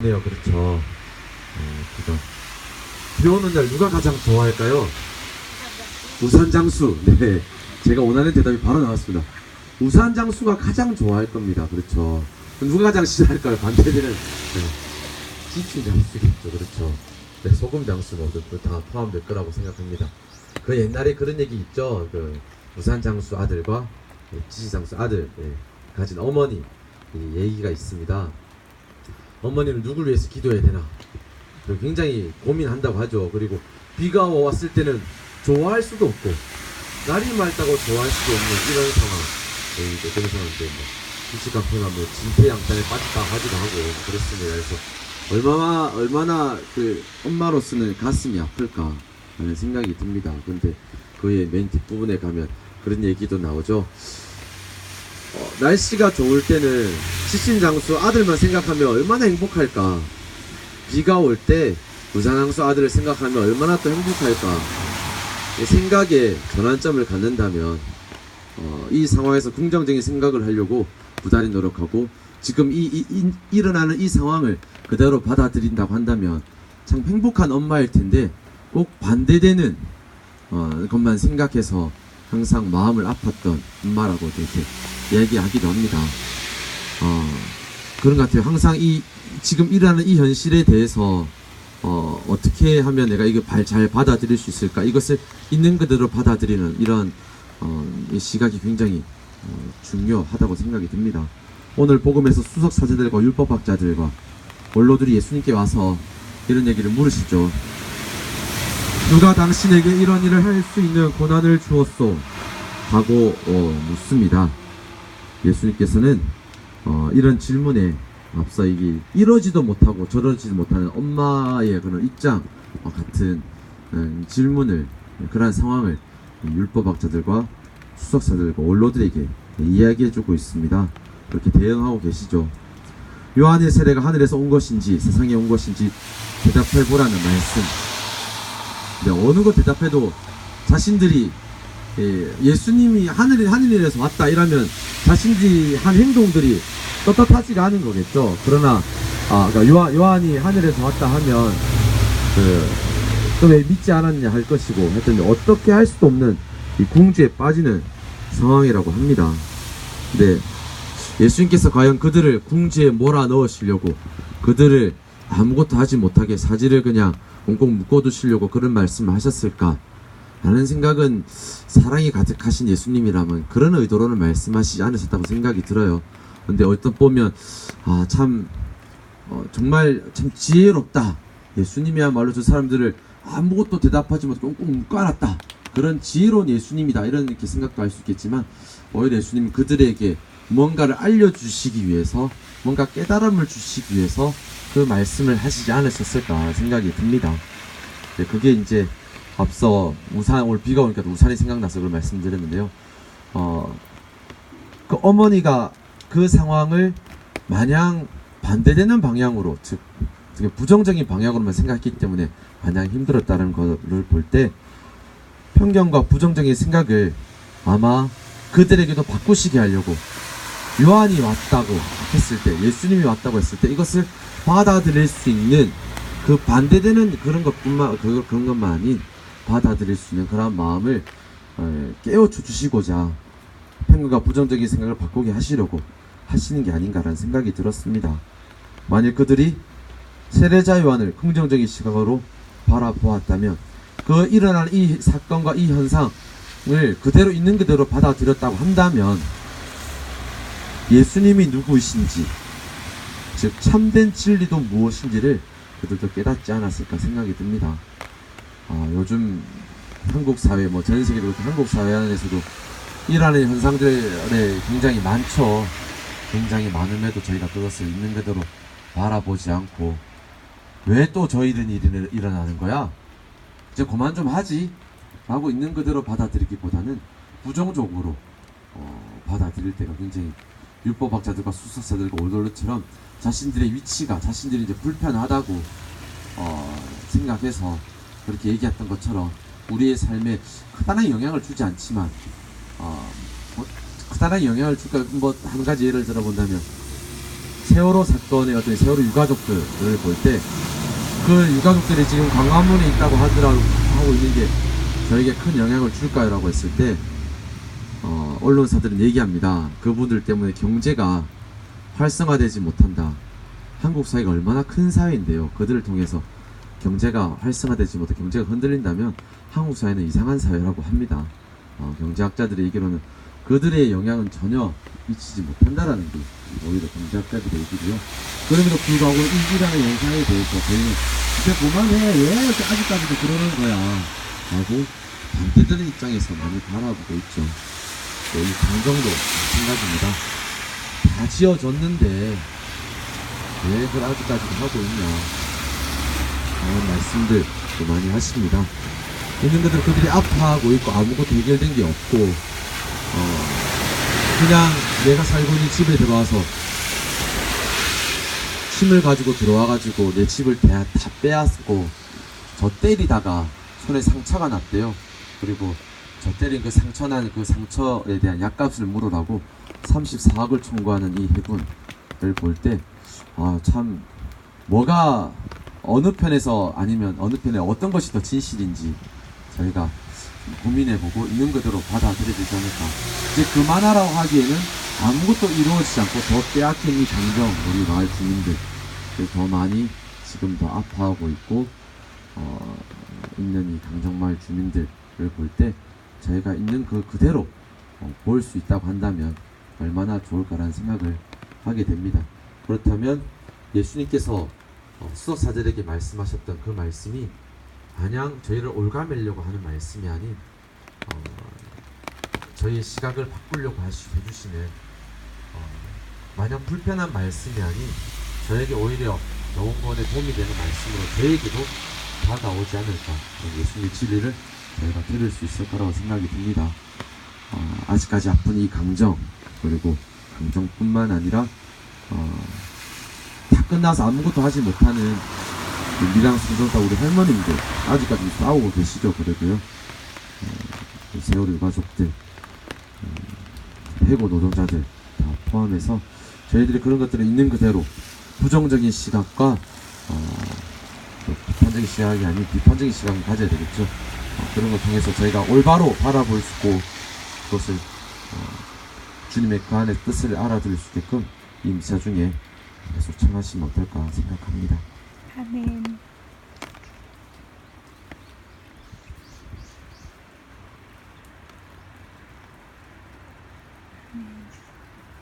네요, 그렇죠. 그죠. 비 오는 날 누가 가장 좋아할까요? 우산 장수. 네. 제가 원하는 대답이 바로 나왔습니다. 우산 장수가 가장 좋아할 겁니다. 그렇죠. 그럼 누가 가장 싫어할까요? 반대되는, 지친 장수겠죠. 그렇죠. 네, 소금 장수 모두 다 포함될 거라고 생각합니다. 그 옛날에 그런 얘기 있죠. 그 우산 장수 아들과 지치 장수 아들 가진 어머니 이 얘기가 있습니다. 어머니는 누굴 위해서 기도해야 되나? 굉장히 고민한다고 하죠. 그리고 비가 왔을 때는 좋아할 수도 없고 날이 맑다고 좋아할 수도 없는 이런 상황. 이제 그런 상황인데 뭐 주식깡패가 뭐 진퇴양산에 빠졌다 하기도 하고 그렇습니다. 그래서 얼마나 그 엄마로서는 가슴이 아플까 하는 생각이 듭니다. 근데 그의 맨 뒷부분에 가면 그런 얘기도 나오죠. 날씨가 좋을 때는 지친 장수 아들만 생각하면 얼마나 행복할까. 비가 올 때 우산장수 아들을 생각하면 얼마나 또 행복할까. 생각에 전환점을 갖는다면 이 상황에서 긍정적인 생각을 하려고 부단히 노력하고 지금 일어나는 이 상황을 그대로 받아들인다고 한다면 참 행복한 엄마일 텐데 꼭 반대되는 것만 생각해서 항상 마음을 아팠던 엄마라고 이렇게 얘기하기도 합니다. 그런 것 같아요. 항상 지금 일어나는 이 현실에 대해서 어떻게 하면 내가 이거 잘 받아들일 수 있을까? 이것을 있는 그대로 받아들이는 이런 이 시각이 굉장히 중요하다고 생각이 듭니다. 오늘 복음에서 수석 사제들과 율법학자들과 원로들이 예수님께 와서 이런 얘기를 물으시죠. 누가 당신에게 이런 일을 할 수 있는 고난을 주었소? 하고 묻습니다. 예수님께서는 이런 질문에 앞서 이러지도 못하고 저러지도 못하는 엄마의 그런 입장 같은 질문을, 그러한 상황을 율법학자들과 수석사들과 원로들에게 이야기해주고 있습니다. 그렇게 대응하고 계시죠. 요한의 세례가 하늘에서 온 것인지 세상에 온 것인지 대답해보라는 말씀. 어느 것 대답해도 자신들이 예수님이 하늘에서 왔다 이러면 자신들이 한 행동들이 떳떳하지가 않은 거겠죠. 그러나 그러니까 요한이 하늘에서 왔다 하면 또 왜 믿지 않았냐 할 것이고 했더니 어떻게 할 수도 없는 이 궁지에 빠지는 상황이라고 합니다. 근데 예수님께서 과연 그들을 궁지에 몰아넣으시려고 그들을 아무것도 하지 못하게 사지를 그냥 꽁꽁 묶어두시려고 그런 말씀을 하셨을까 라는 생각은, 사랑이 가득하신 예수님이라면 그런 의도로는 말씀하시지 않으셨다고 생각이 들어요. 근데 얼핏 보면 정말 참 지혜롭다. 예수님이야말로 저 사람들을 아무것도 대답하지 못하고 꽁꽁 묶어놨다. 그런 지혜로운 예수님이다. 이렇게 생각도 할 수 있겠지만 오히려 예수님은 그들에게 뭔가를 알려주시기 위해서, 뭔가 깨달음을 주시기 위해서 그 말씀을 하시지 않으셨을까 생각이 듭니다. 그게 이제 앞서 오늘 비가 오니까 우산이 생각나서 그걸 말씀드렸는데요. 그 어머니가 그 상황을 마냥 반대되는 방향으로, 즉 부정적인 방향으로만 생각했기 때문에 마냥 힘들었다는 것을 볼 때 편견과 부정적인 생각을 아마 그들에게도 바꾸시게 하려고 요한이 왔다고 했을 때, 예수님이 왔다고 했을 때 이것을 받아들일 수 있는 그 반대되는 그런 것만 아닌 받아들일 수 있는 그런 마음을 깨워줘 주시고자 편견과 부정적인 생각을 바꾸게 하시려고 하시는 게 아닌가라는 생각이 들었습니다. 만일 그들이 세례자 요한을 긍정적인 시각으로 바라보았다면 그 일어난 이 사건과 이 현상을 그대로 있는 그대로 받아들였다고 한다면 예수님이 누구이신지, 즉 참된 진리도 무엇인지를 그들도 깨닫지 않았을까 생각이 듭니다. 요즘 한국 사회, 전 세계도 한국 사회 안에서도 일하는 현상들이 굉장히 많죠. 굉장히 많음에도 저희가 그것을 있는 그대로 바라보지 않고 왜 또 저희는 일이 일어나는 거야? 이제 그만 좀 하지 라고 있는 그대로 받아들이기보다는 부정적으로 받아들일 때가 굉장히, 율법학자들과 수석사들과 올돌처럼 자신들의 위치가, 자신들이 이제 불편하다고 생각해서 그렇게 얘기했던 것처럼 우리의 삶에 크다란 영향을 주지 않지만 크다란 영향을 줄까, 한 가지 예를 들어본다면 세월호 사건의 어떤 세월호 유가족들을 볼 때 그 유가족들이 지금 광화문에 있다고 하고 있는 게 저에게 큰 영향을 줄까요라고 했을 때 언론사들은 얘기합니다. 그분들 때문에 경제가 활성화되지 못한다. 한국 사회가 얼마나 큰 사회인데요. 그들을 통해서 경제가 활성화되지 못해 경제가 흔들린다면 한국 사회는 이상한 사회라고 합니다. 경제학자들의 얘기로는 그들의 영향은 전혀 미치지 못한다라는 게 오히려 경제학자들의 얘기고요. 그럼에도 불구하고 이라는 현상에 대해서 저희는 이제 그만해 왜 이렇게 아직까지도 그러는 거야 라고 반대되는 입장에서 많이 바라보고 있죠. 또 이 강정도 마찬가지입니다. 다 지어졌는데 왜 그걸 아직까지도 하고 있냐 그런 말씀들 도 많이 하십니다. 있는 그대로 그들이 아파하고 있고 아무것도 해결된 게 없고 그냥 내가 살고 있는 집에 들어와서 침을 가지고 들어와가지고 내 집을 다 빼앗고 저 때리다가 손에 상처가 났대요. 그리고 저 때린 그 상처난 그 상처에 대한 약값을 물으라고 34억을 청구하는 이 해군을 볼 때 참 뭐가 어느 편에서 아니면 어느 편에 어떤 것이 더 진실인지 저희가 고민해보고 있는 그대로 받아들여야 되지 않을까. 이제 그만하라고 하기에는 아무것도 이루어지지 않고 더 빼앗긴 이 감정 우리 마을 주민들 더 많이 지금 더 아파하고 있고 있는 이 강정마을 주민들을 볼 때 저희가 있는 그 그대로 볼 수 있다고 한다면 얼마나 좋을까라는 생각을 하게 됩니다. 그렇다면 예수님께서 수도사들에게 말씀하셨던 그 말씀이 마냥 저희를 올가매려고 하는 말씀이 아닌 저희의 시각을 바꾸려고 해주시는 마냥 불편한 말씀이 아닌 저에게 오히려 영혼권에 도움이 되는 말씀으로 저에게도 다가오지 않을까. 예수님의 진리를 저희가 들을 수 있을 거라고 생각이 듭니다. 아직까지 아픈 이 강정 그리고 강정뿐만 아니라 다 끝나서 아무것도 하지 못하는 미랑 생존사 우리 할머님들 아직까지 싸우고 계시죠. 그래도요 세월호 유가족들 해고 노동자들 다 포함해서 저희들이 그런 것들을 있는 그대로 부정적인 시각과 비판적인 시각이 아닌 비판적인 시각을 가져야 되겠죠. 그런 걸 통해서 저희가 올바로 바라볼 수 있고 그것을 주님의 그 안의 뜻을 알아들을 수 있게끔 이 미사 중에 계속 청하시면 어떨까 생각합니다. 아멘.